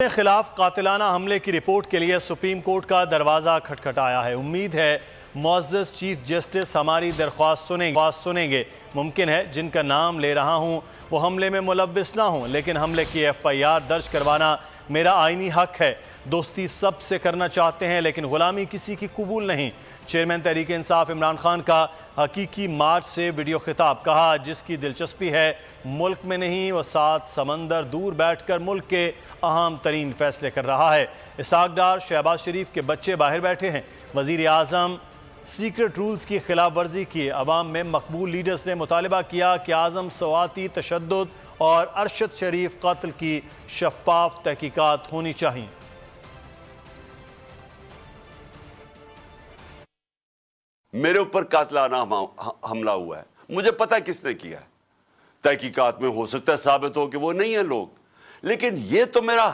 के खिलाफ कातिलाना हमले की रिपोर्ट के लिए सुप्रीम कोर्ट का दरवाजा खटखटाया है। उम्मीद है मुअज़्ज़ज़ चीफ जस्टिस हमारी दरख्वास्त सुनेंगे। मुमकिन है जिनका नाम ले रहा हूं वो हमले में मुलव्विस ना हों, लेकिन हमले की FIR दर्ज करवाना मेरा आईनी हक है। दोस्ती सबसे करना चाहते हैं लेकिन गुलामी किसी की कबूल नहीं। चेयरमैन तहरीक इंसाफ इमरान खान का हकीकी मार्च से वीडियो खिताब। कहा जिसकी दिलचस्पी है मुल्क में नहीं वो 7 समंदर दूर बैठकर मुल्क के अहम तरीन फैसले कर रहा है। इसहाक डार शहबाज शरीफ के बच्चे बाहर बैठे हैं। वज़ीर आज़म सीक्रेट रूल्स की खिलाफ वर्जी की। अवाम में मकबूल लीडर्स ने मुतालबा किया कि आज़म सवाती तशद्दुद और अरशद शरीफ कत्ल की शफाफ तहकीकात होनी चाहिए। मेरे ऊपर कातिलाना हमला हुआ है, मुझे पता किसने किया है। तहकीकात में हो सकता है साबित हो कि वो नहीं है लोग, लेकिन ये तो मेरा